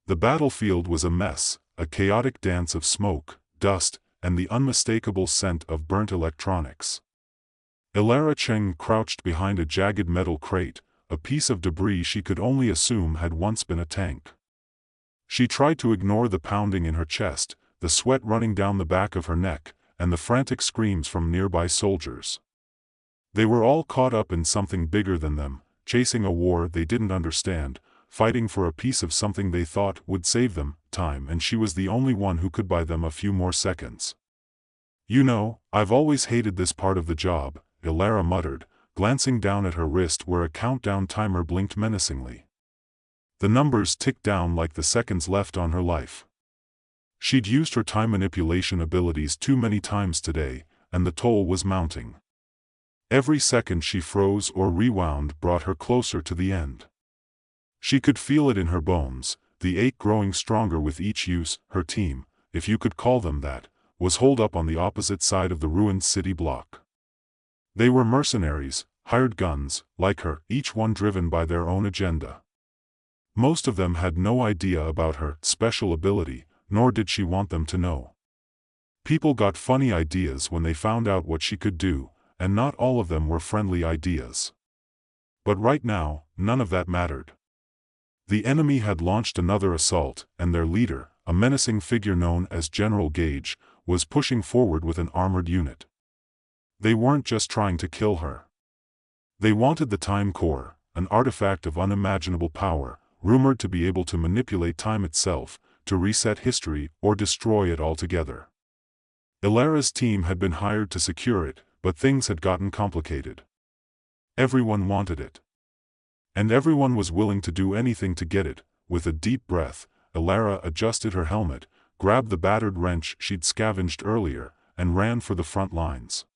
The battlefield was a mess, a chaotic dance of smoke, dust, and the unmistakable scent of burnt electronics. Elara Cheng crouched behind a jagged metal crate, a piece of debris she could only assume had once been a tank. She tried to ignore the pounding in her chest, the sweat running down the back of her neck, and the frantic screams from nearby soldiers. They were all caught up in something bigger than them, chasing a war they didn't understand, fighting for a piece of something they thought would save them time, and she was the only one who could buy them a few more seconds. "You know, I've always hated this part of the job," Elara muttered, glancing down at her wrist where a countdown timer blinked menacingly. The numbers ticked down like the seconds left on her life. She'd used her time manipulation abilities too many times today, and the toll was mounting. Every second she froze or rewound brought her closer to the end. She could feel it in her bones, the ache growing stronger with each use. Her team, if you could call them that, was holed up on the opposite side of the ruined city block. They were mercenaries, hired guns, like her, each one driven by their own agenda. Most of them had no idea about her special ability, nor did she want them to know. People got funny ideas when they found out what she could do, and not all of them were friendly ideas. But right now, none of that mattered. The enemy had launched another assault, and their leader, a menacing figure known as General Gage, was pushing forward with an armored unit. They weren't just trying to kill her. They wanted the Time Core, an artifact of unimaginable power, rumored to be able to manipulate time itself, to reset history or destroy it altogether. Elara's team had been hired to secure it, but things had gotten complicated. Everyone wanted it. And everyone was willing to do anything to get it. With a deep breath, Elara adjusted her helmet, grabbed the battered wrench she'd scavenged earlier, and ran for the front lines.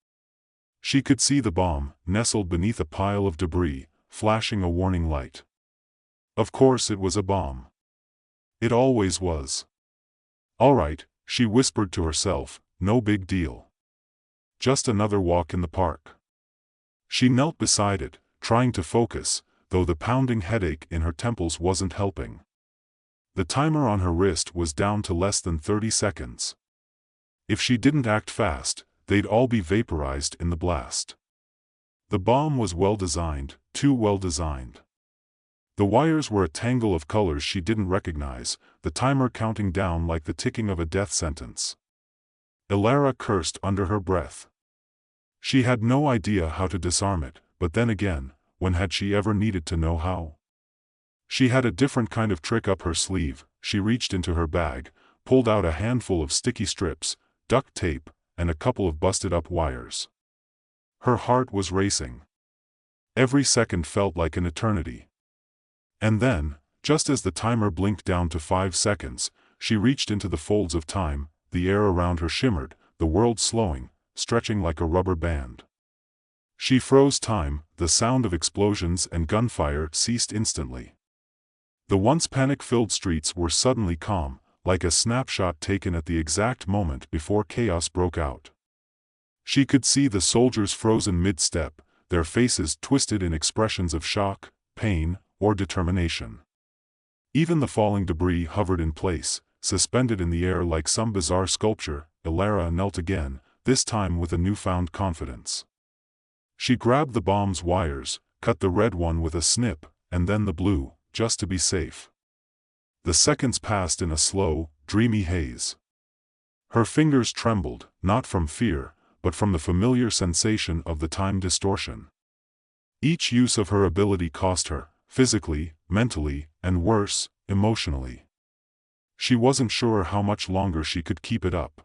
She could see the bomb, nestled beneath a pile of debris, flashing a warning light. Of course it was a bomb. It always was. "All right," she whispered to herself, "no big deal. Just another walk in the park." She knelt beside it, trying to focus, though the pounding headache in her temples wasn't helping. The timer on her wrist was down to less than 30 seconds. If she didn't act fast, they'd all be vaporized in the blast. The bomb was well designed, too well designed. The wires were a tangle of colors she didn't recognize, the timer counting down like the ticking of a death sentence. Elara cursed under her breath. She had no idea how to disarm it, but then again, when had she ever needed to know how? She had a different kind of trick up her sleeve. She reached into her bag, pulled out a handful of sticky strips, duct tape, and a couple of busted-up wires. Her heart was racing. Every second felt like an eternity. And then, just as the timer blinked down to 5 seconds, she reached into the folds of time, the air around her shimmered, the world slowing, stretching like a rubber band. She froze time, the sound of explosions and gunfire ceased instantly. The once panic-filled streets were suddenly calm, like a snapshot taken at the exact moment before chaos broke out. She could see the soldiers frozen mid-step, their faces twisted in expressions of shock, pain, or determination. Even the falling debris hovered in place, suspended in the air like some bizarre sculpture. Elara knelt again, this time with a newfound confidence. She grabbed the bomb's wires, cut the red one with a snip, and then the blue, just to be safe. The seconds passed in a slow, dreamy haze. Her fingers trembled, not from fear, but from the familiar sensation of the time distortion. Each use of her ability cost her, physically, mentally, and worse, emotionally. She wasn't sure how much longer she could keep it up.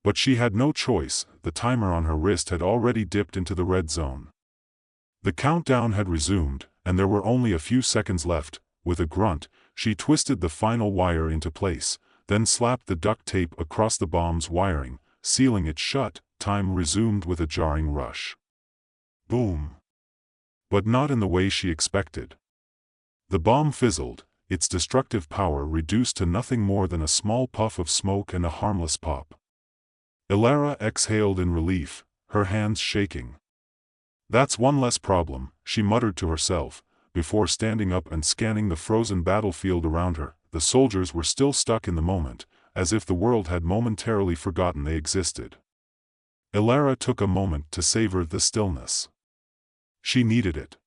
But she had no choice, the timer on her wrist had already dipped into the red zone. The countdown had resumed, and there were only a few seconds left. With a grunt, she twisted the final wire into place, then slapped the duct tape across the bomb's wiring, sealing it shut. Time resumed with a jarring rush. Boom! But not in the way she expected. The bomb fizzled, its destructive power reduced to nothing more than a small puff of smoke and a harmless pop. Elara exhaled in relief, her hands shaking. "That's one less problem," she muttered to herself, before standing up and scanning the frozen battlefield around her. the soldiers were still stuck in the moment, as if the world had momentarily forgotten they existed. Elara took a moment to savor the stillness. She needed it.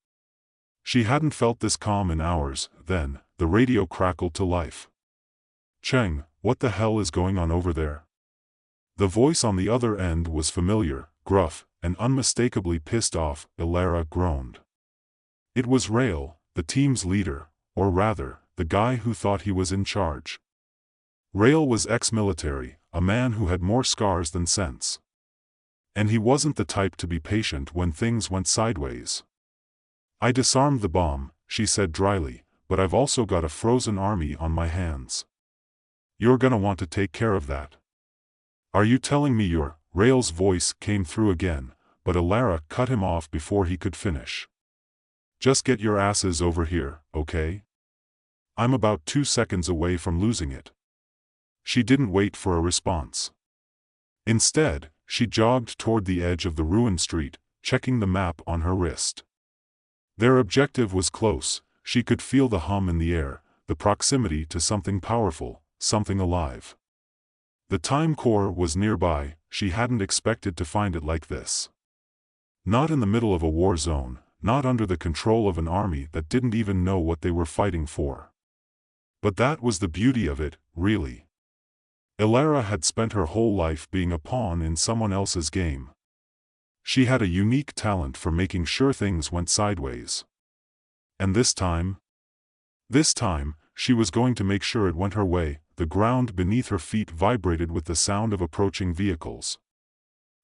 She hadn't felt this calm in hours. Then, the radio crackled to life. "Cheng, what the hell is going on over there?" The voice on the other end was familiar, gruff, and unmistakably pissed off. Elara groaned. It was Rael, the team's leader, or rather, the guy who thought he was in charge. Rael was ex-military, a man who had more scars than sense. And he wasn't the type to be patient when things went sideways. "I disarmed the bomb," she said dryly, "but I've also got a frozen army on my hands. You're gonna want to take care of that. Are you telling me you're—" Rael's voice came through again, but Elara cut him off before he could finish. "Just get your asses over here, okay? I'm about 2 seconds away from losing it." She didn't wait for a response. Instead, she jogged toward the edge of the ruined street, checking the map on her wrist. Their objective was close. She could feel the hum in the air, the proximity to something powerful, something alive. The time core was nearby. She hadn't expected to find it like this. Not in the middle of a war zone, not under the control of an army that didn't even know what they were fighting for. But that was the beauty of it, really. Elara had spent her whole life being a pawn in someone else's game. She had a unique talent for making sure things went sideways. And this time, she was going to make sure it went her way. The ground beneath her feet vibrated with the sound of approaching vehicles.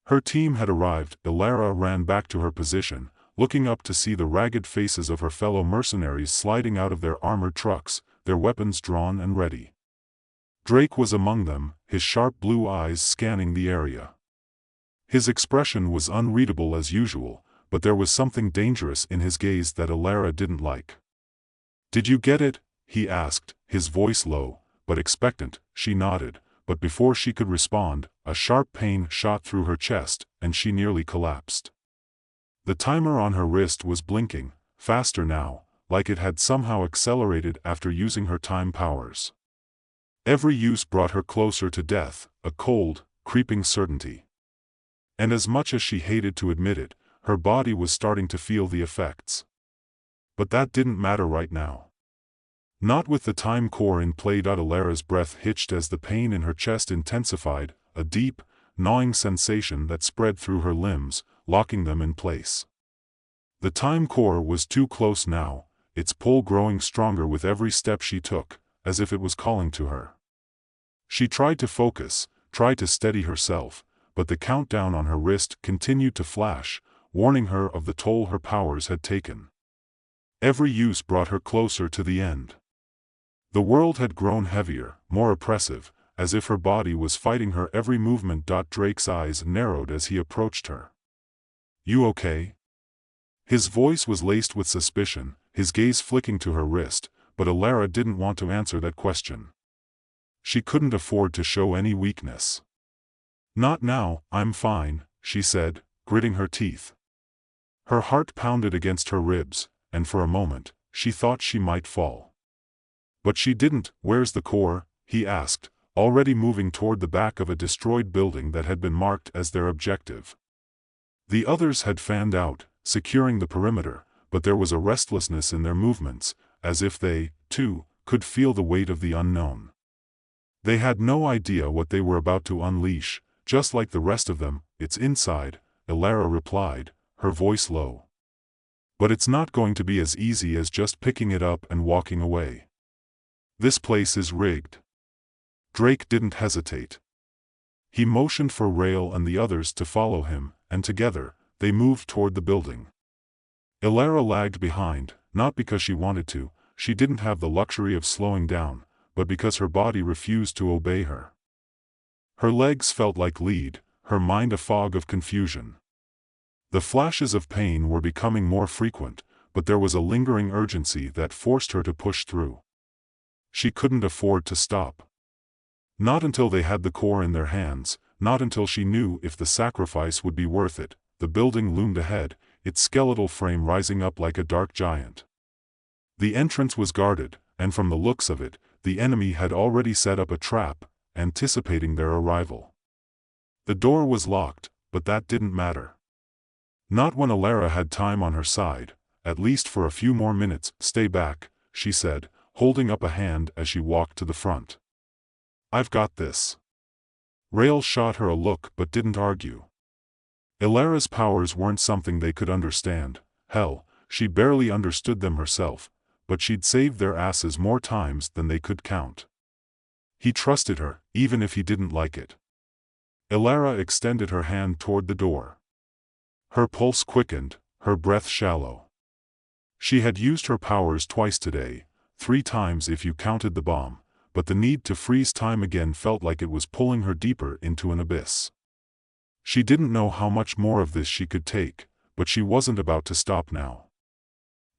Her team had arrived. Elara ran back to her position, looking up to see the ragged faces of her fellow mercenaries sliding out of their armored trucks, their weapons drawn and ready. Drake was among them, his sharp blue eyes scanning the area. His expression was unreadable as usual, but there was something dangerous in his gaze that Elara didn't like. "Did you get it?" he asked, his voice low, but expectant. She nodded, but before she could respond, a sharp pain shot through her chest, and she nearly collapsed. The timer on her wrist was blinking, faster now, like it had somehow accelerated after using her time powers. Every use brought her closer to death, a cold, creeping certainty. And as much as she hated to admit it, her body was starting to feel the effects. But that didn't matter right now. Not with the time core in play. Elara's breath hitched as the pain in her chest intensified, a deep, gnawing sensation that spread through her limbs, locking them in place. The time core was too close now, its pull growing stronger with every step she took, as if it was calling to her. She tried to focus, tried to steady herself, but the countdown on her wrist continued to flash, warning her of the toll her powers had taken. Every use brought her closer to the end. The world had grown heavier, more oppressive, as if her body was fighting her every movement. Drake's eyes narrowed as he approached her. "You okay?" His voice was laced with suspicion, his gaze flicking to her wrist, but Elara didn't want to answer that question. She couldn't afford to show any weakness. "Not now, I'm fine," she said, gritting her teeth. Her heart pounded against her ribs, and for a moment, she thought she might fall. But she didn't. "Where's the core?" he asked, already moving toward the back of a destroyed building that had been marked as their objective. The others had fanned out, securing the perimeter, but there was a restlessness in their movements, as if they, too, could feel the weight of the unknown. They had no idea what they were about to unleash, just like the rest of them. "It's inside," Elara replied, her voice low. "But it's not going to be as easy as just picking it up and walking away. This place is rigged." Drake didn't hesitate. He motioned for Rael and the others to follow him, and together, they moved toward the building. Elara lagged behind, not because she wanted to, she didn't have the luxury of slowing down, but because her body refused to obey her. Her legs felt like lead, her mind a fog of confusion. The flashes of pain were becoming more frequent, but there was a lingering urgency that forced her to push through. She couldn't afford to stop. Not until they had the core in their hands, not until she knew if the sacrifice would be worth it. The building loomed ahead, its skeletal frame rising up like a dark giant. The entrance was guarded, and from the looks of it, the enemy had already set up a trap, anticipating their arrival. The door was locked, but that didn't matter. Not when Alara had time on her side, at least for a few more minutes. "Stay back," she said, holding up a hand as she walked to the front. "I've got this." Rael shot her a look but didn't argue. Alara's powers weren't something they could understand. Hell, she barely understood them herself, but she'd saved their asses more times than they could count. He trusted her, even if he didn't like it. Alara extended her hand toward the door. Her pulse quickened, her breath shallow. She had used her powers twice today, 3 times if you counted the bomb, but the need to freeze time again felt like it was pulling her deeper into an abyss. She didn't know how much more of this she could take, but she wasn't about to stop now.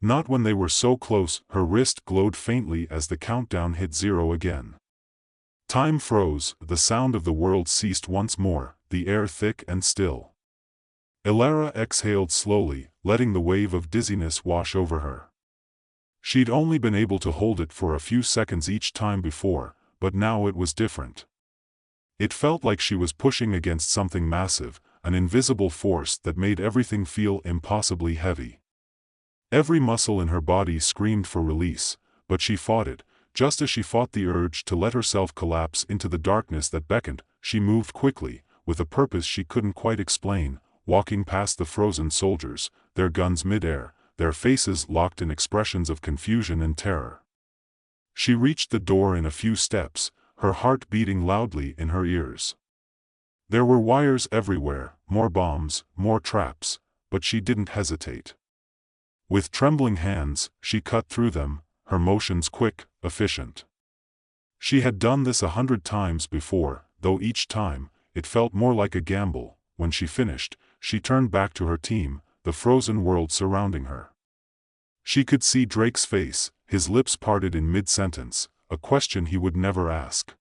Not when they were so close. Her wrist glowed faintly as the countdown hit 0 again. Time froze, the sound of the world ceased once more, the air thick and still. Alara exhaled slowly, letting the wave of dizziness wash over her. She'd only been able to hold it for a few seconds each time before, but now it was different. It felt like she was pushing against something massive, an invisible force that made everything feel impossibly heavy. Every muscle in her body screamed for release, but she fought it, just as she fought the urge to let herself collapse into the darkness that beckoned. She moved quickly, with a purpose she couldn't quite explain, walking past the frozen soldiers, their guns mid-air, their faces locked in expressions of confusion and terror. She reached the door in a few steps, her heart beating loudly in her ears. There were wires everywhere, more bombs, more traps, but she didn't hesitate. With trembling hands, she cut through them, her motions quick, efficient. She had done this 100 times before, though each time, it felt more like a gamble. When she finished, she turned back to her team, the frozen world surrounding her. She could see Drake's face, his lips parted in mid-sentence, a question he would never ask.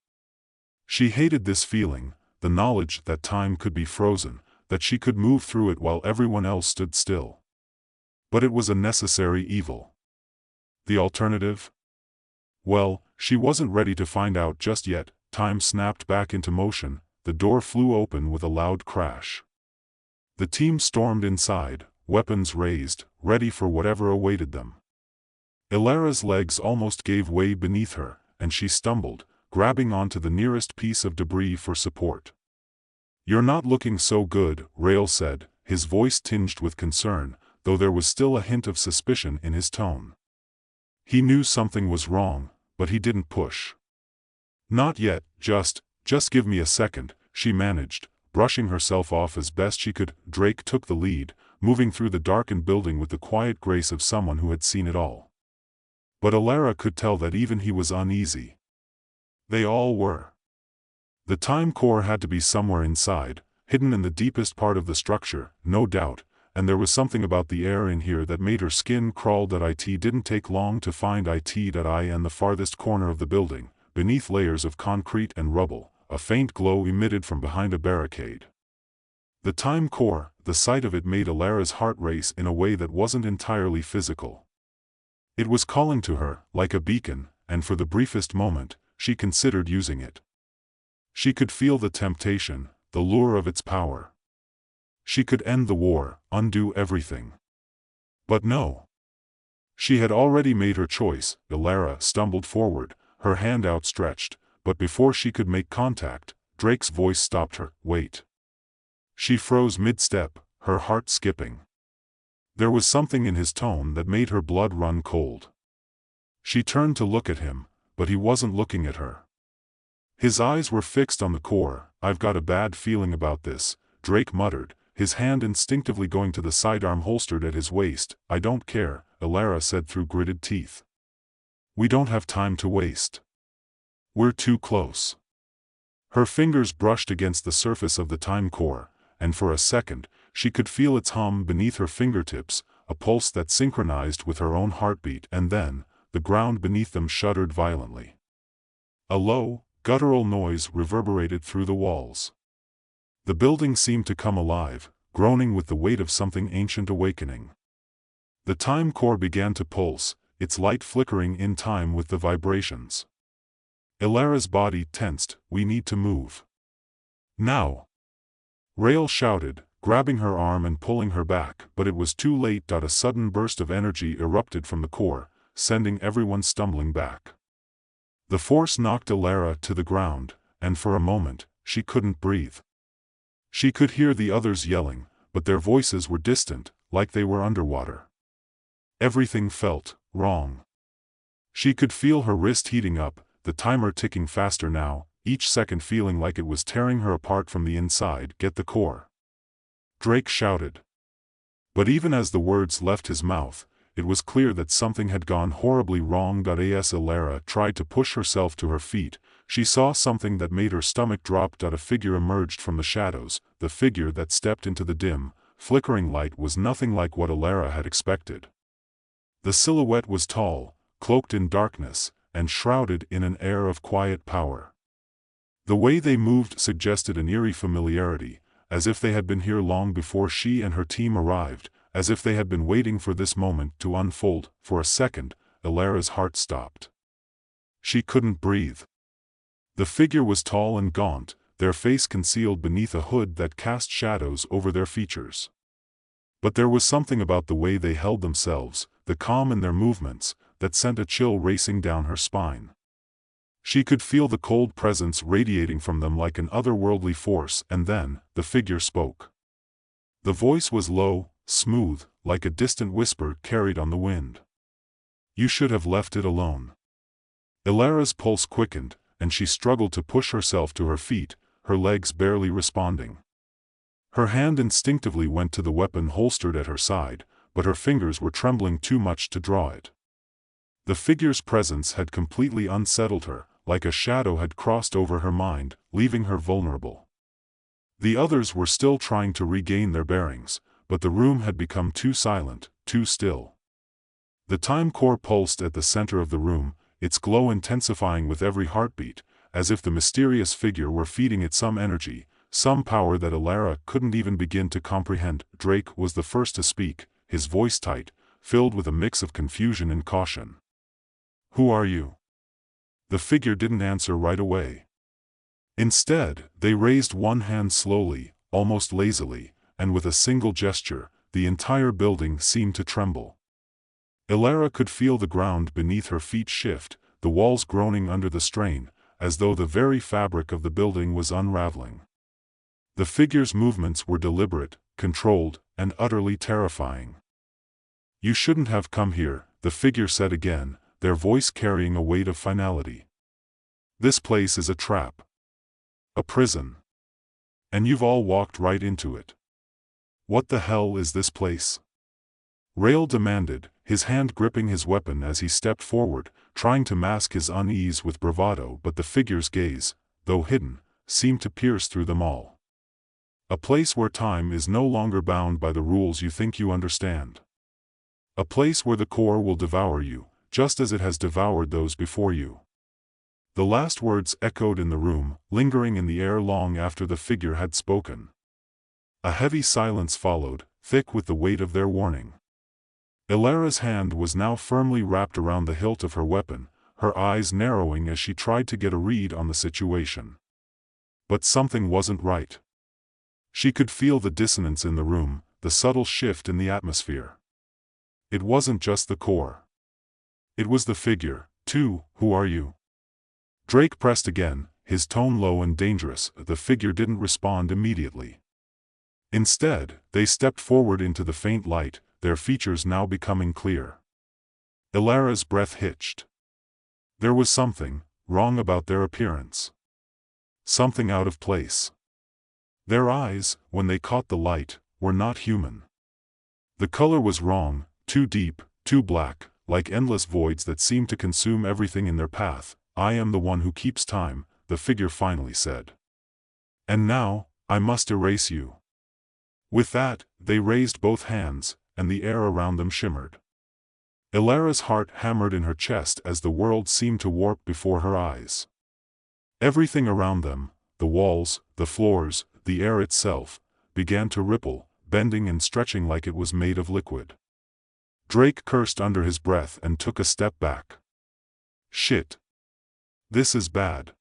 She hated this feeling, the knowledge that time could be frozen, that she could move through it while everyone else stood still. But it was a necessary evil. The alternative? Well, she wasn't ready to find out just yet. Time snapped back into motion, the door flew open with a loud crash. The team stormed inside, weapons raised, ready for whatever awaited them. Alara's legs almost gave way beneath her, and she stumbled, grabbing onto the nearest piece of debris for support. "You're not looking so good," Rael said, his voice tinged with concern, though there was still a hint of suspicion in his tone. He knew something was wrong, but he didn't push. "Not yet, just give me a second," she managed, brushing herself off as best she could. Drake took the lead, moving through the darkened building with the quiet grace of someone who had seen it all. But Alara could tell that even he was uneasy. They all were. The time core had to be somewhere inside, hidden in the deepest part of the structure, no doubt, and there was something about the air in here that made her skin crawl. It didn't take long to find it.I in the farthest corner of the building, beneath layers of concrete and rubble, a faint glow emitted from behind a barricade. The time core, the sight of it made Alara's heart race in a way that wasn't entirely physical. It was calling to her, like a beacon, and for the briefest moment, she considered using it. She could feel the temptation, the lure of its power. She could end the war, undo everything. But no. She had already made her choice. Alara stumbled forward, her hand outstretched, but before she could make contact, Drake's voice stopped her. "Wait." She froze mid-step, her heart skipping. There was something in his tone that made her blood run cold. She turned to look at him, but he wasn't looking at her. His eyes were fixed on the core. "I've got a bad feeling about this," Drake muttered, his hand instinctively going to the sidearm holstered at his waist. "I don't care," Alara said through gritted teeth. "We don't have time to waste. We're too close." Her fingers brushed against the surface of the time core, and for a second, she could feel its hum beneath her fingertips, a pulse that synchronized with her own heartbeat, and then, the ground beneath them shuddered violently. A low, guttural noise reverberated through the walls. The building seemed to come alive, groaning with the weight of something ancient awakening. The time core began to pulse, its light flickering in time with the vibrations. Ilara's body tensed. "We need to move. Now!" Rael shouted, grabbing her arm and pulling her back, but it was too late. A sudden burst of energy erupted from the core, sending everyone stumbling back. The force knocked Ilara to the ground, and for a moment, she couldn't breathe. She could hear the others yelling, but their voices were distant, like they were underwater. Everything felt wrong. She could feel her wrist heating up, the timer ticking faster now, each second feeling like it was tearing her apart from the inside. "Get the core!" Drake shouted. But even as the words left his mouth, it was clear that something had gone horribly wrong. As Ilara tried to push herself to her feet, she saw something that made her stomach drop. A figure emerged from the shadows. The figure that stepped into the dim, flickering light was nothing like what Ilara had expected. The silhouette was tall, cloaked in darkness, and shrouded in an air of quiet power. The way they moved suggested an eerie familiarity, as if they had been here long before she and her team arrived, as if they had been waiting for this moment to unfold. For a second, Ilara's heart stopped. She couldn't breathe. The figure was tall and gaunt, their face concealed beneath a hood that cast shadows over their features. But there was something about the way they held themselves, the calm in their movements, that sent a chill racing down her spine. She could feel the cold presence radiating from them like an otherworldly force, and then, the figure spoke. The voice was low, smooth, like a distant whisper carried on the wind. "You should have left it alone." Ilara's pulse quickened, and she struggled to push herself to her feet, her legs barely responding. Her hand instinctively went to the weapon holstered at her side, but her fingers were trembling too much to draw it. The figure's presence had completely unsettled her, like a shadow had crossed over her mind, leaving her vulnerable. The others were still trying to regain their bearings, but the room had become too silent, too still. The time core pulsed at the center of the room, its glow intensifying with every heartbeat, as if the mysterious figure were feeding it some energy, some power that Ilara couldn't even begin to comprehend. Drake was the first to speak, his voice tight, filled with a mix of confusion and caution. "Who are you?" The figure didn't answer right away. Instead, they raised one hand slowly, almost lazily, and with a single gesture, the entire building seemed to tremble. Ilara could feel the ground beneath her feet shift, the walls groaning under the strain, as though the very fabric of the building was unraveling. The figure's movements were deliberate, controlled, and utterly terrifying. "You shouldn't have come here," the figure said again, their voice carrying a weight of finality. "This place is a trap. A prison. And you've all walked right into it. What the hell is this place?" Rael demanded, his hand gripping his weapon as he stepped forward, trying to mask his unease with bravado, but the figure's gaze, though hidden, seemed to pierce through them all. "A place where time is no longer bound by the rules you think you understand. A place where the core will devour you, just as it has devoured those before you." The last words echoed in the room, lingering in the air long after the figure had spoken. A heavy silence followed, thick with the weight of their warning. Ilara's hand was now firmly wrapped around the hilt of her weapon, her eyes narrowing as she tried to get a read on the situation. But something wasn't right. She could feel the dissonance in the room, the subtle shift in the atmosphere. It wasn't just the core. It was the figure, too. "Who are you?" Drake pressed again, his tone low and dangerous. The figure didn't respond immediately. Instead, they stepped forward into the faint light, their features now becoming clear. Ilara's breath hitched. There was something wrong about their appearance. Something out of place. Their eyes, when they caught the light, were not human. The color was wrong, too deep, too black, like endless voids that seemed to consume everything in their path. "I am the one who keeps time," the figure finally said. "And now, I must erase you." With that, they raised both hands, and the air around them shimmered. Ilara's heart hammered in her chest as the world seemed to warp before her eyes. Everything around them, the walls, the floors, the air itself, began to ripple, bending and stretching like it was made of liquid. Drake cursed under his breath and took a step back. "Shit. This is bad.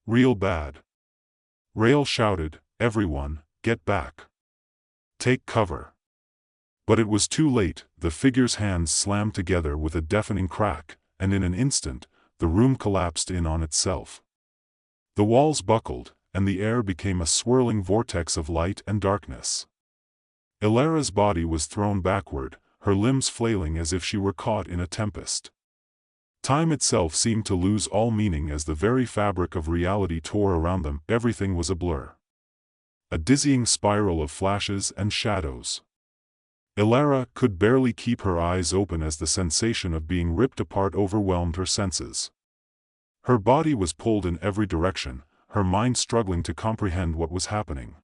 Real bad. Rael shouted, "Everyone, get back. Take cover." But it was too late. The figure's hands slammed together with a deafening crack, and in an instant, the room collapsed in on itself. The walls buckled, and the air became a swirling vortex of light and darkness. Ilara's body was thrown backward, her limbs flailing as if she were caught in a tempest. Time itself seemed to lose all meaning as the very fabric of reality tore around them. Everything was a blur. A dizzying spiral of flashes and shadows. Ilara could barely keep her eyes open as the sensation of being ripped apart overwhelmed her senses. Her body was pulled in every direction, her mind struggling to comprehend what was happening.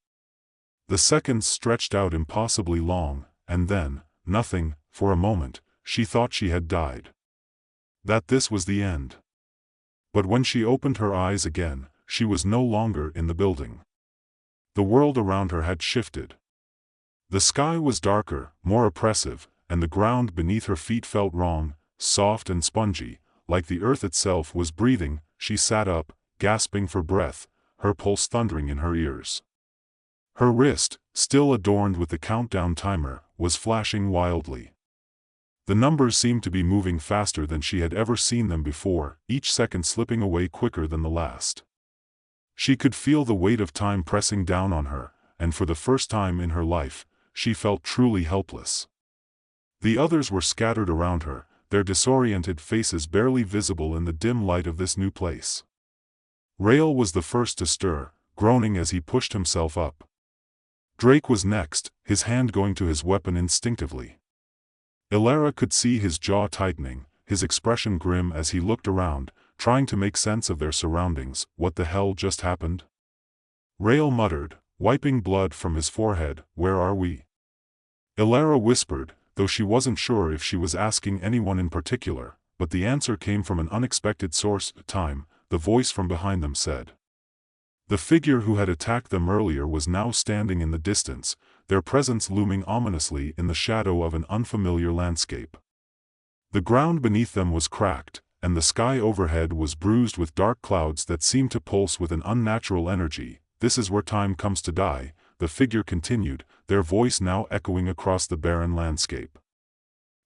The seconds stretched out impossibly long, and then, nothing. For a moment, she thought she had died. That this was the end. But when she opened her eyes again, she was no longer in the building. The world around her had shifted. The sky was darker, more oppressive, and the ground beneath her feet felt wrong, soft and spongy, like the earth itself was breathing. She sat up, gasping for breath, her pulse thundering in her ears. Her wrist, still adorned with the countdown timer, was flashing wildly. The numbers seemed to be moving faster than she had ever seen them before, each second slipping away quicker than the last. She could feel the weight of time pressing down on her, and for the first time in her life, she felt truly helpless. The others were scattered around her, their disoriented faces barely visible in the dim light of this new place. Rael was the first to stir, groaning as he pushed himself up. Drake was next, his hand going to his weapon instinctively. Ilara could see his jaw tightening, his expression grim as he looked around, trying to make sense of their surroundings. What the hell just happened? Rael muttered, wiping blood from his forehead, "Where are we?" Ilara whispered, though she wasn't sure if she was asking anyone in particular, but the answer came from an unexpected source. "Time," the voice from behind them said. The figure who had attacked them earlier was now standing in the distance, their presence looming ominously in the shadow of an unfamiliar landscape. The ground beneath them was cracked, and the sky overhead was bruised with dark clouds that seemed to pulse with an unnatural energy. "This is where time comes to die," the figure continued, their voice now echoing across the barren landscape.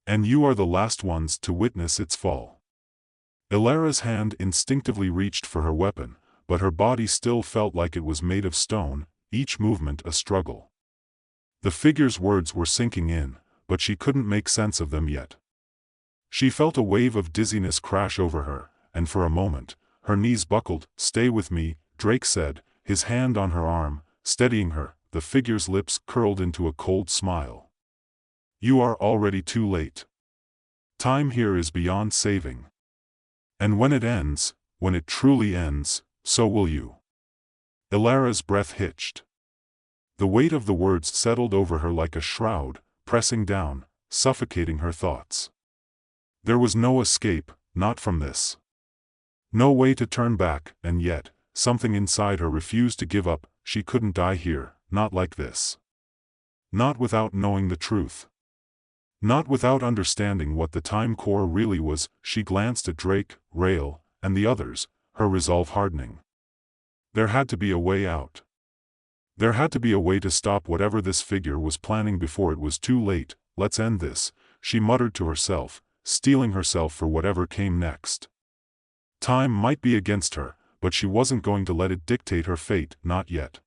"And you are the last ones to witness its fall." Ilara's hand instinctively reached for her weapon, but her body still felt like it was made of stone, each movement a struggle. The figure's words were sinking in, but she couldn't make sense of them yet. She felt a wave of dizziness crash over her, and for a moment, her knees buckled. "Stay with me," Drake said, his hand on her arm, steadying her. The figure's lips curled into a cold smile. "You are already too late. Time here is beyond saving. And when it ends, when it truly ends, so will you." Ilara's breath hitched. The weight of the words settled over her like a shroud, pressing down, suffocating her thoughts. There was no escape, not from this. No way to turn back, and yet, something inside her refused to give up. She couldn't die here, not like this. Not without knowing the truth. Not without understanding what the time core really was. She glanced at Drake, Rael, and the others, her resolve hardening. There had to be a way out. There had to be a way to stop whatever this figure was planning before it was too late. "Let's end this," she muttered to herself, steeling herself for whatever came next. Time might be against her, but she wasn't going to let it dictate her fate, not yet.